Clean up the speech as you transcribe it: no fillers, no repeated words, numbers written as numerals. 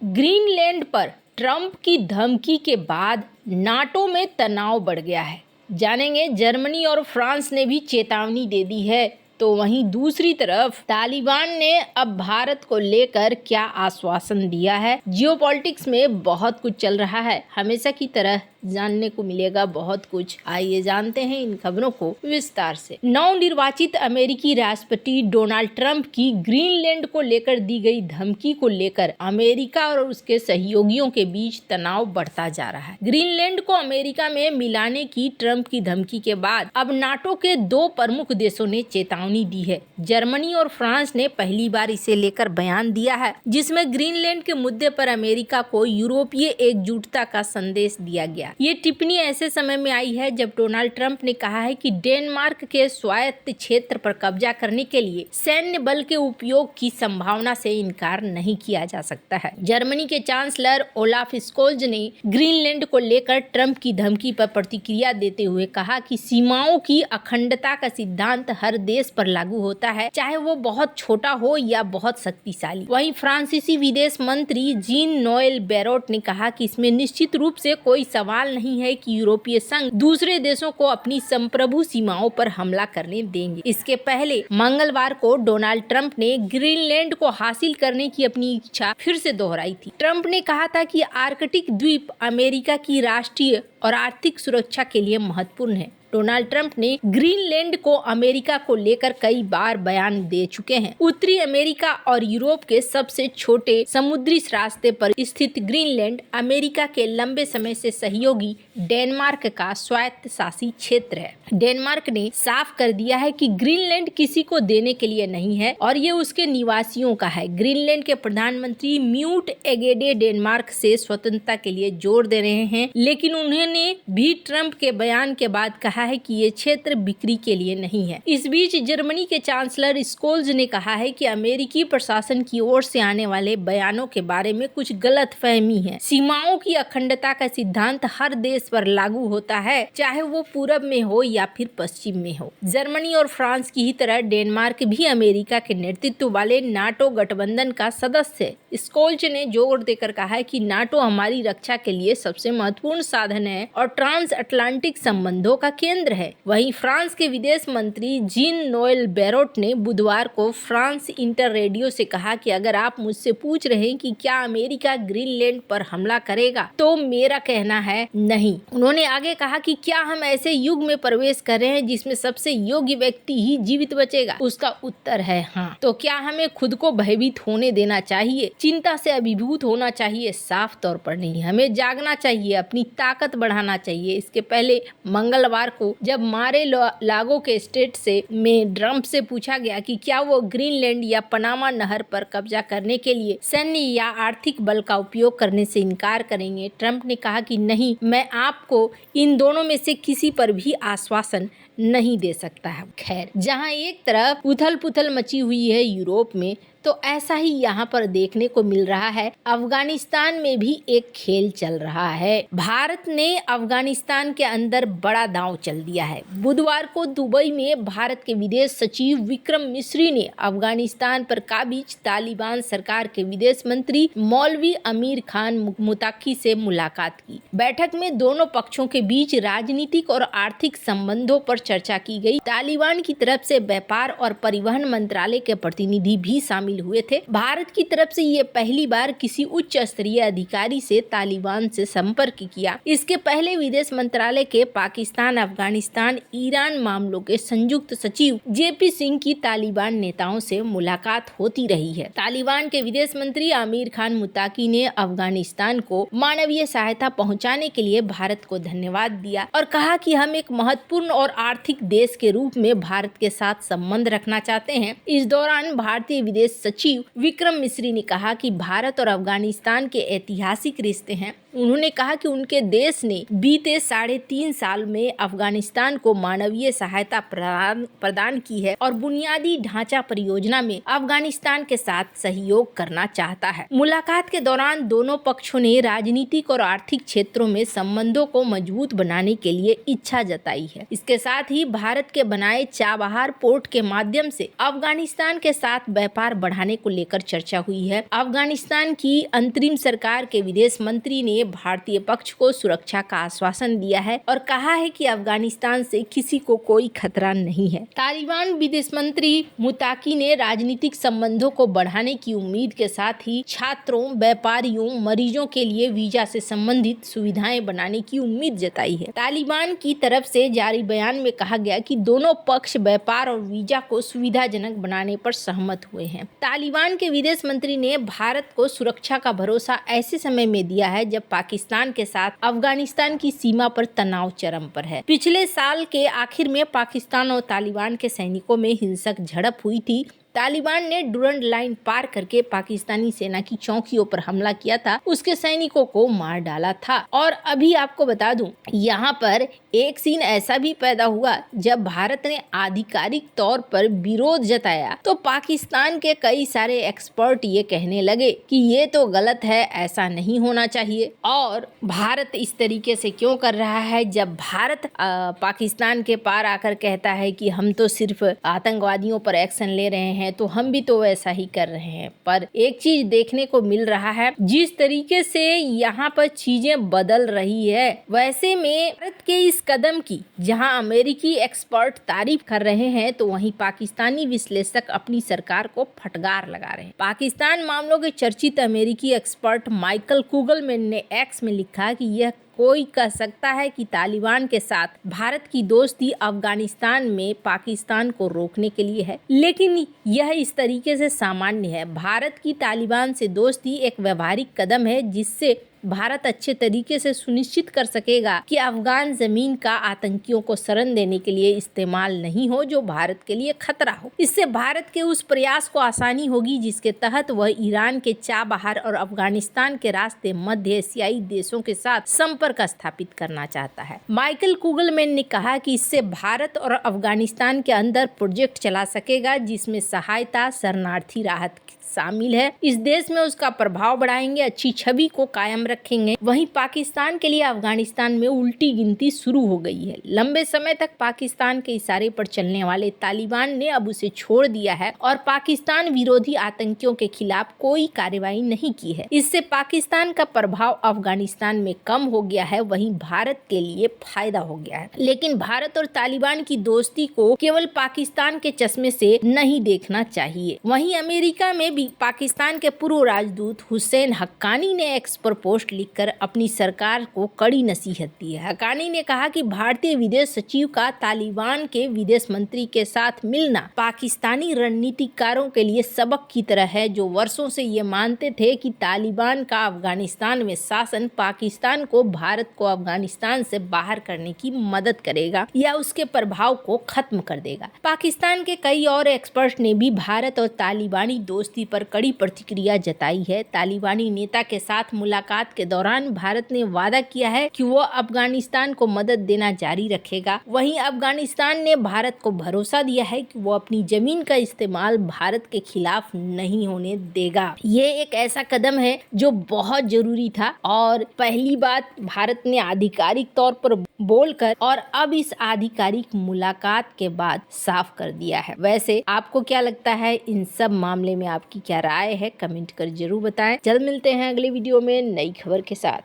Greenland पर Trump की धमकी के बाद नाटो में तनाव बढ़ गया है। जानेंगे, जर्मनी और फ्रांस ने भी चेतावनी दे दी है, तो वहीं दूसरी तरफ तालिबान ने अब भारत को लेकर क्या आश्वासन दिया है। जियोपॉलिटिक्स में बहुत कुछ चल रहा है, हमेशा की तरह जानने को मिलेगा बहुत कुछ। आइए जानते हैं इन खबरों को विस्तार से। नवनिर्वाचित अमेरिकी राष्ट्रपति डोनाल्ड ट्रंप की ग्रीनलैंड को लेकर दी गई धमकी को लेकर अमेरिका और उसके सहयोगियों के बीच तनाव बढ़ता जा रहा है। ग्रीनलैंड को अमेरिका में मिलाने की ट्रंप की धमकी के बाद अब नाटो के दो प्रमुख देशों ने चेतावनी दी है। जर्मनी और फ्रांस ने पहली बार इसे लेकर बयान दिया है, जिसमें ग्रीनलैंड के मुद्दे पर अमेरिका को यूरोपीय एकजुटता का संदेश दिया गया। ये टिप्पणी ऐसे समय में आई है जब डोनाल्ड ट्रंप ने कहा है कि डेनमार्क के स्वायत्त क्षेत्र पर कब्जा करने के लिए सैन्य बल के उपयोग की संभावना से इनकार नहीं किया जा सकता है। जर्मनी के चांसलर ओलाफ स्कोल्ज ने ग्रीनलैंड को लेकर ट्रंप की धमकी पर प्रतिक्रिया देते हुए कहा कि सीमाओं की अखंडता का सिद्धांत हर देश पर लागू होता है, चाहे वो बहुत छोटा हो या बहुत शक्तिशाली। वहीं फ्रांसीसी विदेश मंत्री जीन नोएल बैरोट ने कहा कि इसमें निश्चित रूप से कोई सवाल नहीं है कि यूरोपीय संघ दूसरे देशों को अपनी संप्रभु सीमाओं पर हमला करने देंगे। इसके पहले मंगलवार को डोनाल्ड ट्रंप ने ग्रीनलैंड को हासिल करने की अपनी इच्छा फिर से दोहराई थी। ट्रंप ने कहा था कि आर्कटिक द्वीप अमेरिका की राष्ट्रीय और आर्थिक सुरक्षा के लिए महत्वपूर्ण है। डोनाल्ड ट्रंप ने ग्रीनलैंड को अमेरिका को लेकर कई बार बयान दे चुके हैं। उत्तरी अमेरिका और यूरोप के सबसे छोटे समुद्री रास्ते पर स्थित ग्रीनलैंड अमेरिका के लंबे समय से सहयोगी डेनमार्क का स्वायत्त शासी क्षेत्र है। डेनमार्क ने साफ कर दिया है कि ग्रीनलैंड किसी को देने के लिए नहीं है और ये उसके निवासियों का है। ग्रीनलैंड के प्रधानमंत्री म्यूट एगेडे डेनमार्क से स्वतंत्रता के लिए जोर दे रहे हैं, लेकिन उन्होंने भी ट्रंप के बयान के बाद कहा है कि ये क्षेत्र बिक्री के लिए नहीं है। इस बीच जर्मनी के चांसलर स्कोल्ज ने कहा है कि अमेरिकी प्रशासन की ओर से आने वाले बयानों के बारे में कुछ गलतफहमी है। सीमाओं की अखंडता का सिद्धांत हर देश पर लागू होता है, चाहे वो पूरब में हो या फिर पश्चिम में हो। जर्मनी और फ्रांस की ही तरह डेनमार्क भी अमेरिका के नेतृत्व वाले नाटो गठबंधन का सदस्य है। स्कोल्ज ने जोर देकर कहा है कि नाटो हमारी रक्षा के लिए सबसे महत्वपूर्ण साधन है और ट्रांस अटलांटिक संबंधों का केंद्र है। वहीं फ्रांस के विदेश मंत्री जीन नोएल बैरोट ने बुधवार को फ्रांस इंटर रेडियो से कहा कि अगर आप मुझसे पूछ रहे हैं कि क्या अमेरिका ग्रीनलैंड पर हमला करेगा, तो मेरा कहना है नहीं। उन्होंने आगे कहा कि क्या हम ऐसे युग में प्रवेश कर रहे हैं जिसमें सबसे योग्य व्यक्ति ही जीवित बचेगा? उसका उत्तर है हाँ। तो क्या हमें खुद को भयभीत होने देना चाहिए, चिंता से अभिभूत होना चाहिए? साफ तौर पर नहीं। हमें जागना चाहिए, अपनी ताकत बढ़ाना चाहिए। इसके पहले मंगलवार को जब मारे लागो के स्टेट से में ट्रंप से पूछा गया कि क्या वो ग्रीनलैंड या पनामा नहर पर कब्जा करने के लिए सैन्य या आर्थिक बल का उपयोग करने से इनकार करेंगे, ट्रंप ने कहा कि नहीं, मैं आपको इन दोनों में से किसी पर भी आश्वासन नहीं दे सकता है। खैर, जहां एक तरफ उथल पुथल मची हुई है यूरोप में, तो ऐसा ही यहाँ पर देखने को मिल रहा है। अफगानिस्तान में भी एक खेल चल रहा है। भारत ने अफगानिस्तान के अंदर बड़ा दांव चल दिया है। बुधवार को दुबई में भारत के विदेश सचिव विक्रम मिस्री ने अफगानिस्तान पर काबिज तालिबान सरकार के विदेश मंत्री मौलवी अमीर खान मुताकी से मुलाकात की। बैठक में दोनों पक्षों के बीच राजनीतिक और आर्थिक संबंधों पर चर्चा की गई। तालिबान की तरफ से व्यापार और परिवहन मंत्रालय के प्रतिनिधि भी शामिल हुए थे। भारत की तरफ से ये पहली बार किसी उच्च स्तरीय अधिकारी से तालिबान से संपर्क किया। इसके पहले विदेश मंत्रालय के पाकिस्तान, अफगानिस्तान, ईरान मामलों के संयुक्त सचिव जेपी सिंह की तालिबान नेताओं से मुलाकात होती रही है। तालिबान के विदेश मंत्री आमिर खान मुताकी ने अफगानिस्तान को मानवीय सहायता पहुंचाने के लिए भारत को धन्यवाद दिया और कहा कि हम एक महत्वपूर्ण और आर्थिक देश के रूप में भारत के साथ संबंध रखना चाहते हैं। इस दौरान भारतीय विदेश सचिव विक्रम मिस्री ने कहा कि भारत और अफगानिस्तान के ऐतिहासिक रिश्ते हैं। उन्होंने कहा कि उनके देश ने बीते 3.5 साल में अफगानिस्तान को मानवीय सहायता प्रदान की है और बुनियादी ढांचा परियोजना में अफगानिस्तान के साथ सहयोग करना चाहता है। मुलाकात के दौरान दोनों पक्षों ने राजनीतिक और आर्थिक क्षेत्रों में संबंधों को मजबूत बनाने के लिए इच्छा जताई है। इसके साथ ही भारत के बनाए चाबहार पोर्ट के माध्यम से अफगानिस्तान के साथ व्यापार बढ़ाने को लेकर चर्चा हुई है। अफगानिस्तान की अंतरिम सरकार के विदेश मंत्री ने भारतीय पक्ष को सुरक्षा का आश्वासन दिया है और कहा है कि अफगानिस्तान से किसी को कोई खतरा नहीं है। तालिबान विदेश मंत्री मुताकी ने राजनीतिक संबंधों को बढ़ाने की उम्मीद के साथ ही छात्रों, व्यापारियों, मरीजों के लिए वीजा से संबंधित सुविधाएं बनाने की उम्मीद जताई है। तालिबान की तरफ से जारी बयान में कहा गया कि दोनों पक्ष व्यापार और वीजा को सुविधाजनक बनाने पर सहमत हुए हैं। तालिबान के विदेश मंत्री ने भारत को सुरक्षा का भरोसा ऐसे समय में दिया है जब पाकिस्तान के साथ अफगानिस्तान की सीमा पर तनाव चरम पर है। पिछले साल के आखिर में पाकिस्तान और तालिबान के सैनिकों में हिंसक झड़प हुई थी। तालिबान ने डुरंड लाइन पार करके पाकिस्तानी सेना की चौकियों पर हमला किया था, उसके सैनिकों को मार डाला था। और अभी आपको बता दूं, यहाँ पर एक सीन ऐसा भी पैदा हुआ जब भारत ने आधिकारिक तौर पर विरोध जताया तो पाकिस्तान के कई सारे एक्सपर्ट ये कहने लगे कि ये तो गलत है, ऐसा नहीं होना चाहिए। और भारत इस तरीके से क्यों कर रहा है? जब भारत पाकिस्तान के पार आकर कहता है कि हम तो सिर्फ आतंकवादियों पर एक्शन ले रहे हैं, तो हम भी तो वैसा ही कर रहे हैं। पर एक चीज देखने को मिल रहा है, जिस तरीके से यहाँ पर चीजें बदल रही है, वैसे में भारत के इस कदम की जहां अमेरिकी एक्सपर्ट तारीफ कर रहे हैं तो वहीं पाकिस्तानी विश्लेषक अपनी सरकार को फटकार लगा रहे हैं। पाकिस्तान मामलों के चर्चित अमेरिकी एक्सपर्ट माइकल कुगलमैन ने एक्स में लिखा कि यह कोई कह सकता है कि तालिबान के साथ भारत की दोस्ती अफगानिस्तान में पाकिस्तान को रोकने के लिए है, लेकिन यह इस तरीके से सामान्य है। भारत की तालिबान से दोस्ती एक व्यवहारिक कदम है जिससे भारत अच्छे तरीके से सुनिश्चित कर सकेगा कि अफगान जमीन का आतंकियों को शरण देने के लिए इस्तेमाल नहीं हो जो भारत के लिए खतरा हो। इससे भारत के उस प्रयास को आसानी होगी जिसके तहत वह ईरान के चाबहार और अफगानिस्तान के रास्ते मध्य एशियाई देशों के साथ संपर्क स्थापित करना चाहता है। माइकल कुगलमैन ने कहा कि इससे भारत और अफगानिस्तान के अंदर प्रोजेक्ट चला सकेगा जिसमें सहायता, शरणार्थी राहत शामिल है। इस देश में उसका प्रभाव बढ़ाएंगे, अच्छी छवि को कायम रखेंगे। वहीं पाकिस्तान के लिए अफगानिस्तान में उल्टी गिनती शुरू हो गई है। लंबे समय तक पाकिस्तान के इशारे पर चलने वाले तालिबान ने अब उसे छोड़ दिया है और पाकिस्तान विरोधी आतंकियों के खिलाफ कोई कार्रवाई नहीं की है। इससे पाकिस्तान का प्रभाव अफगानिस्तान में कम हो गया है, वहीं भारत के लिए फायदा हो गया है। लेकिन भारत और तालिबान की दोस्ती को केवल पाकिस्तान के चश्मे से नहीं देखना चाहिए। वहीं अमेरिका में भी पाकिस्तान के पूर्व राजदूत हुसैन हक्कानी ने एक्स पर पोस्ट लिखकर अपनी सरकार को कड़ी नसीहत दी है। हक्कानी ने कहा कि भारतीय विदेश सचिव का तालिबान के विदेश मंत्री के साथ मिलना पाकिस्तानी रणनीतिकारों के लिए सबक की तरह है, जो वर्षों से ये मानते थे कि तालिबान का अफगानिस्तान में शासन पाकिस्तान को भारत को अफगानिस्तान से बाहर करने की मदद करेगा या उसके प्रभाव को खत्म कर देगा। पाकिस्तान के कई और एक्सपर्ट ने भी भारत और तालिबानी दोस्ती पर कड़ी प्रतिक्रिया जताई है। तालिबानी नेता के साथ मुलाकात के दौरान भारत ने वादा किया है कि वो अफगानिस्तान को मदद देना जारी रखेगा। वहीं अफगानिस्तान ने भारत को भरोसा दिया है कि वो अपनी जमीन का इस्तेमाल भारत के खिलाफ नहीं होने देगा। ये एक ऐसा कदम है जो बहुत जरूरी था और पहली बात भारत ने आधिकारिक तौर पर बोलकर और अब इस आधिकारिक मुलाकात के बाद साफ कर दिया है। वैसे आपको क्या लगता है, इन सब मामले में आपकी क्या राय है? कमेंट कर जरूर बताएं। जल्द मिलते हैं अगले वीडियो में नई खबर के साथ।